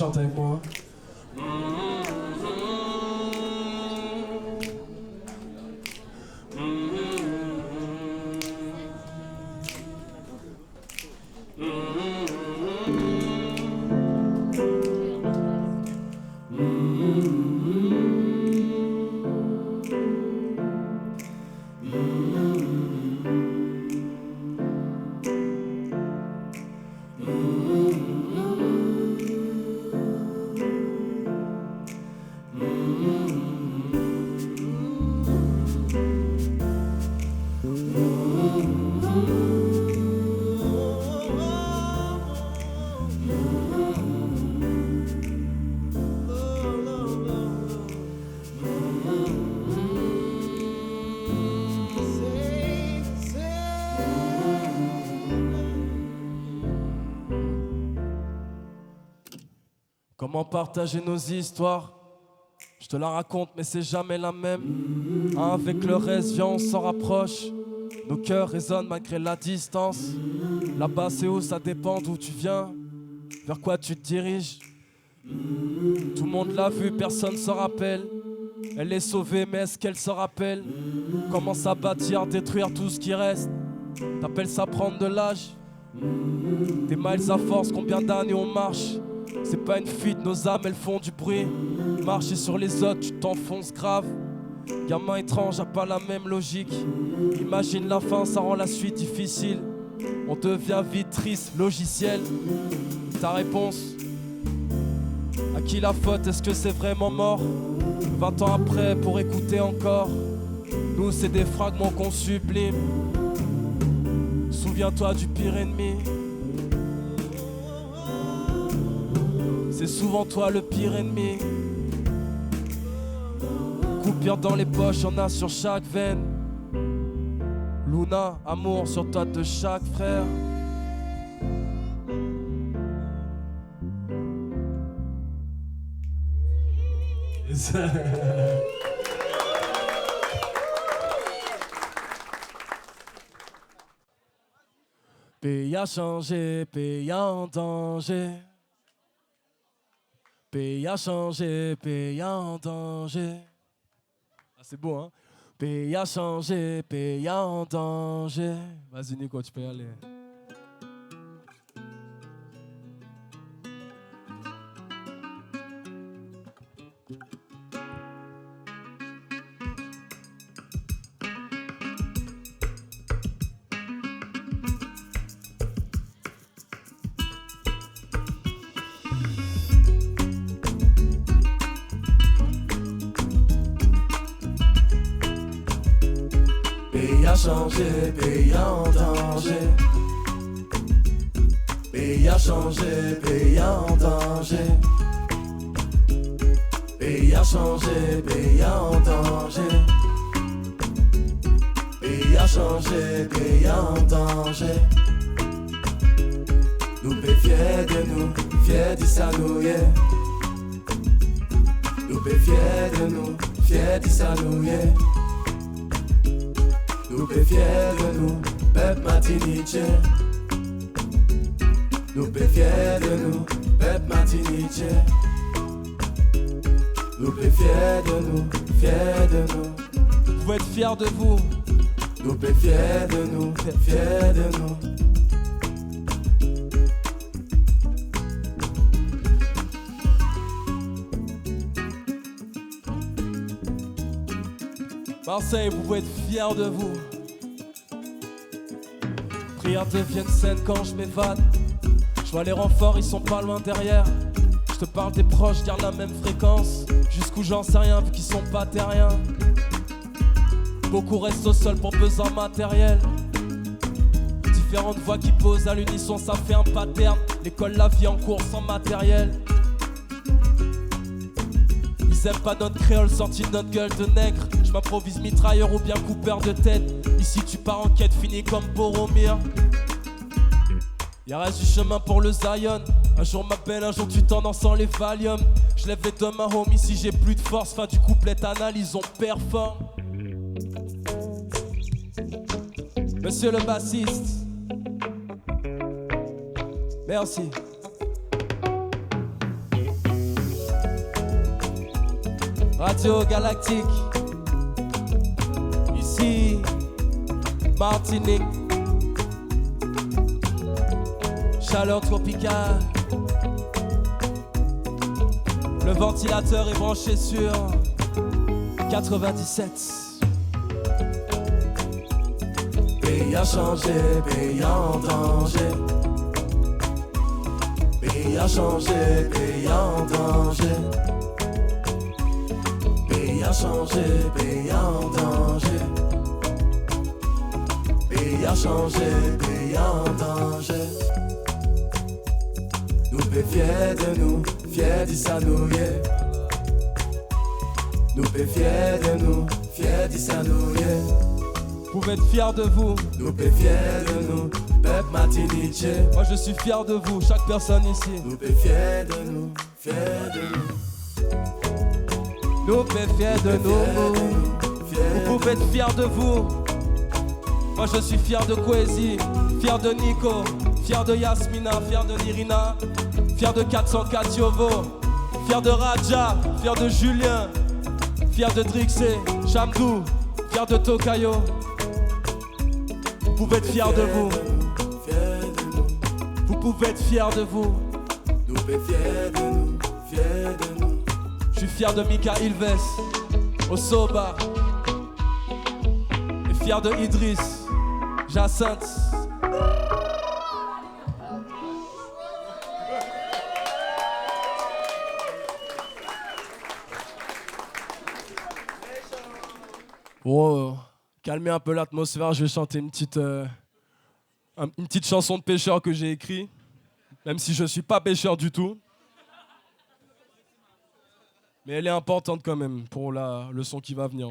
chante avec moi. Comment partager nos histoires? Je te la raconte mais c'est jamais la même. Avec le reste, viens on s'en rapproche. Nos cœurs résonnent malgré la distance. Là-bas c'est où, ça dépend d'où tu viens. Vers quoi tu te diriges? Tout le monde l'a vu, personne s'en rappelle. Elle est sauvée mais est-ce qu'elle se rappelle? Commence à bâtir, détruire tout ce qui reste. T'appelles ça prendre de l'âge? Des miles à force, combien d'années on marche? C'est pas une fuite, nos âmes elles font du bruit. Marcher sur les autres, tu t'enfonces grave. Gamin étrange, a pas la même logique. Imagine la fin, ça rend la suite difficile. On devient vite triste, logiciel. Ta réponse? À qui la faute? Est-ce que c'est vraiment mort? 20 ans après, pour écouter encore. Nous c'est des fragments qu'on sublime. Souviens-toi du pire ennemi. C'est souvent toi le pire ennemi. Coupure dans les poches, y'en a sur chaque veine. Luna, amour sur toi de chaque frère. Pays a changé, pays en danger. Pays a changé, pays en danger. Ah, c'est beau, hein? Pays a changé, pays en danger. Vas-y, Nico, tu peux y aller. Pays a changé, pays en danger. Pays a changé, pays en danger. Pays a changé, pays en danger. Pays a changé, pays en danger. Nous pe fiers de nous, fiers de s'annouiller. Nous pe fiers de nous, fiers de s'annouiller. Nous pe fiers de nous, peuple martiniquais. Nous pe fiers de nous, peuple martiniquais. Nous pe fiers de nous, fiers de nous. Vous pouvez être fiers de vous. Nous pe fiers de nous, fiers de nous. Marseille, vous pouvez être fiers de vous. Prières deviennent saines quand je m'évade. Je vois les renforts, ils sont pas loin derrière. Je te parle des proches, garde la même fréquence. Jusqu'où j'en sais rien, vu qu'ils sont pas terriens. Beaucoup restent au sol pour besoin matériel. Différentes voix qui posent à l'unisson, ça fait un pattern. L'école, la vie en cours sans matériel. Ils aiment pas notre créole sorti de notre gueule de nègre. Je m'improvise mitrailleur ou bien coupeur de tête. Ici tu pars en quête, finis comme Boromir. Y'a reste du chemin pour le Zion. Un jour ma belle, un jour tu t'en dansant les Valium. Je lève les deux mains homie si j'ai plus de force. Fin du couplet analyse, on performe. Monsieur le bassiste, Radio Galactique. Ici, Martinique. Chaleur tropicale. Le ventilateur est branché sur 97. Pays a changé, pays en danger. Pays a changé, pays en danger. Pays a changé, pays en danger. Pays a changé, pays en danger. Nous sommes fiers de nous, fiers d'Issanouye. Nous sommes fiers de nous, fiers d'Issanouye. Vous pouvez être fiers de vous. Nous sommes fiers de nous, peuple Martinique. Moi je suis fier de vous, chaque personne ici. Nous sommes fiers de nous, fiers de nous. Nous sommes fiers de nous. Vous pouvez être fiers de vous. Moi je suis fier de Kwesi, fier de Nico, fier de Yasmina, fier de Nirina, fier de 404 Yovo, fier de Raja, fier de Julien, fier de Drixé, Chamdou, fier de Tokayo. Vous pouvez être fiers de vous. Vous pouvez être fiers de vous. Nous sommes fiers de nous, fiers de nous. Je suis fier de Mika Ilves, Osoba, et fier de Idriss, Jacinthe. Bon, calmez un peu l'atmosphère, je vais chanter une petite chanson de pêcheur que j'ai écrite, même si je ne suis pas pêcheur du tout. Mais elle est importante quand même pour le son qui va venir.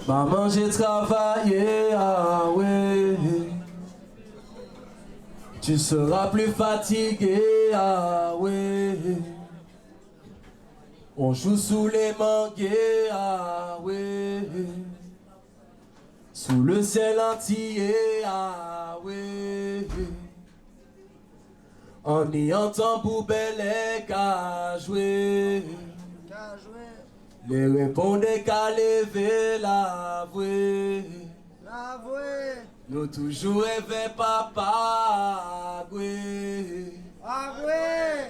Maman, j'ai travaillé, ah ouais. Tu seras plus fatigué, ah ouais. On joue sous les manguiers, ah ouais. Sous le ciel entier, ah ouais. On y entend Boubelé qu'à jouer. Les répondez qu'à lever l'avoué. Nous toujours rêver papa, ouais.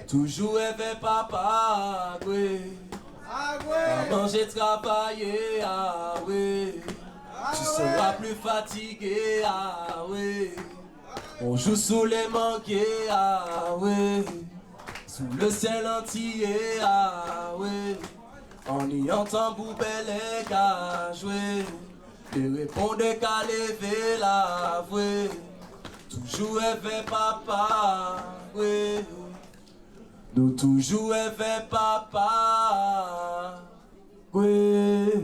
Toujours rêver papa, ouais. Maman j'ai travaillé, ah ouais. Tu seras plus fatigué, ah ouais. On joue sous les manguiers, ah ouais. Sous le ciel entier, ah ouais. On y entend Boubelé qu'à jouer. Les répondez qu'à lever l'avoué. Toujours rêver papa, ouais. Nous toujours rêver papa, ouais.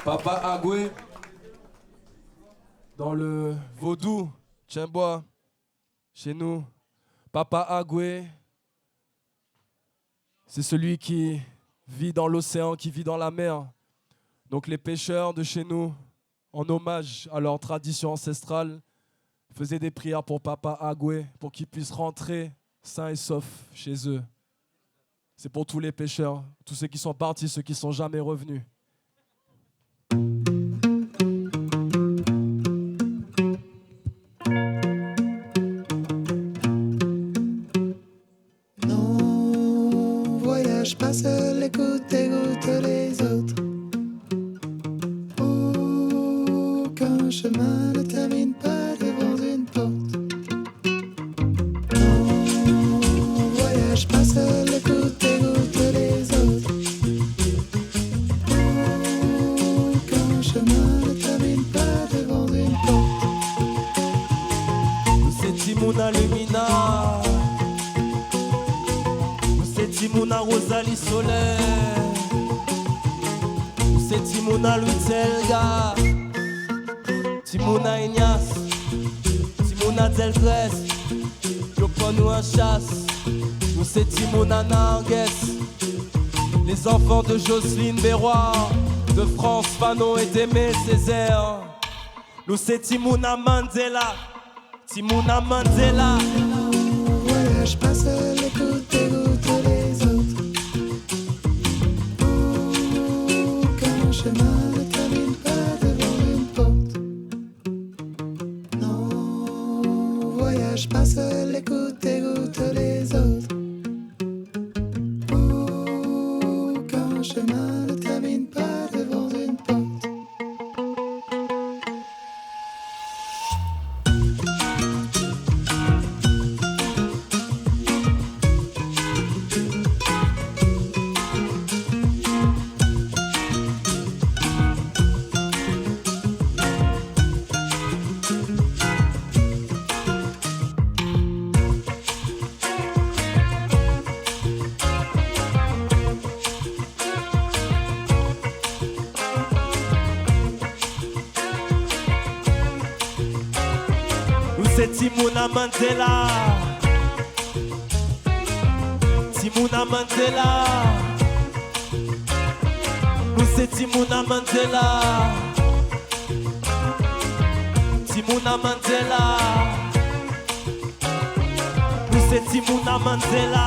Papa Agoué, dans le vaudou, Tchimbois, chez nous, Papa Agoué, c'est celui qui vit dans l'océan, qui vit dans la mer. Donc les pêcheurs de chez nous, en hommage à leur tradition ancestrale, faisaient des prières pour Papa Agoué, pour qu'il puisse rentrer sain et sauf chez eux. C'est pour tous les pêcheurs, tous ceux qui sont partis, ceux qui ne sont jamais revenus. Pas seul, écoute les autres. Aucun chemin ne termine pas devant une porte. Non, voyage pas seul, écoute les autres. Aucun chemin ne termine pas devant une porte. C'est Timouna Lumina. Timouna Rosalie Soler, c'est Timouna Louis Telga, Timouna Ignace, Timouna Delgrès, yo prends nous en chasse, nous c'est Timouna Nangues, les enfants de Jocelyne Béroir, de France Fanon et d'Aimé Césaire, Nous c'est Timouna Mandela. Timouna Mandela. Voyage pas seul, écoute, dégoûte les autres. Aucun chemin ne termine pas devant une porte. Non, voyage pas seul, écoute, dégoûte les autres. Aucun chemin ne termine pas devant une porte. C'est Timouna Mandela. Timouna Mandela. Nous c'est Timouna Mandela. Timouna Mandela. Nous c'est Timouna Mandela.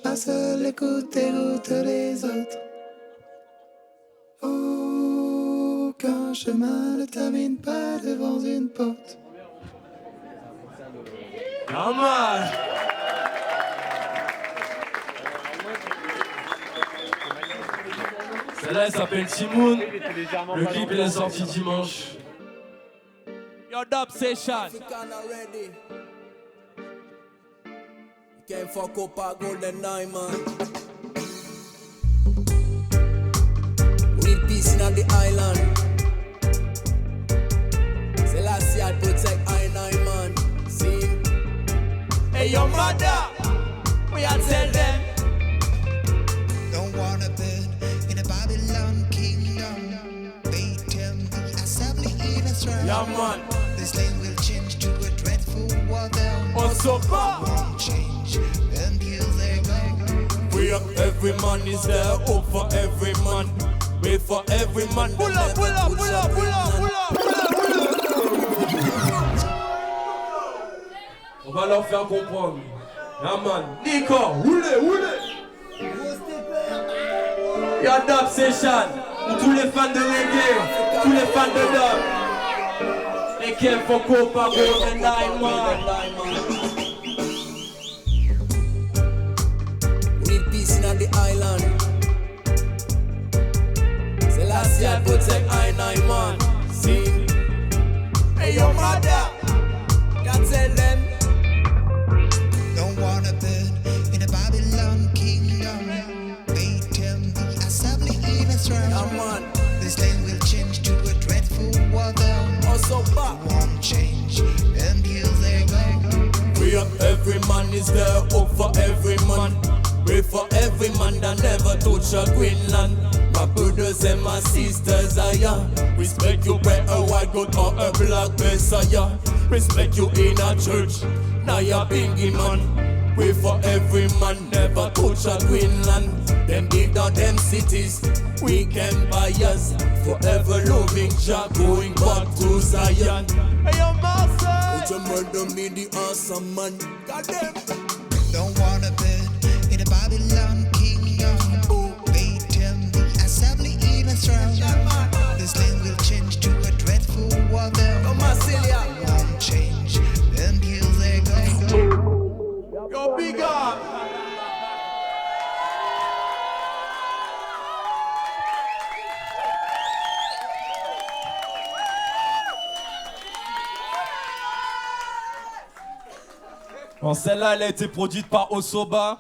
Pas seul, écoute, dégoûte les autres. Aucun chemin ne termine pas devant une porte. Normal. Celle-là, elle s'appelle Timoun. Le clip, il est sorti dimanche. Your dub session. Can't fuck up a golden eye, man. We need peace in the island. Selassie, I protect I man. See? Hey, your mother, we are tell them. Don't wanna burn in a Babylon kingdom. They tell me assembly in Israel. Yeah, man. This land will change to a dreadful war. Also, won't change until they go. We up, every man is there. Hope for every man. Wait for every man. Pull up, pull up, pull up, pull up, pull up, pull up, pull up. On va leur faire comprendre. Yeah, man. Nico, roulez, roulez. Your dub session. Pour tous les fans de reggae, tous les fans de dub. Et qui faut qu'on parle de Diamond. We need peace in the island. Selassie, I protect I man. See? Hey, your mother, you tell them. Don't wanna burn in a Babylon kingdom. They tell me assembly in Israel. Yeah, man. This land will change to a dreadful war. Also back. Won't change until they go. We up, every man is there. Hope for every man. Wait for every man that never touch a Greenland. My brothers and my sisters, respect you where a white goat or a black messiah. Respect you in a church, now you're bingy man. Wait for every man, never touch a Greenland. Them big down them cities, weekend buyers. Forever loving Jah, going back to Zion. Hey, your master! Put your murder me the awesome man. Goddamn! Don't wanna burn in a Babylon kingdom. They tell me assembly in Israel. This land will change to a dreadful war. Come on, Celia. Won't change until they go. Yo, big up! Bon, celle-là, elle a été produite par Osoba.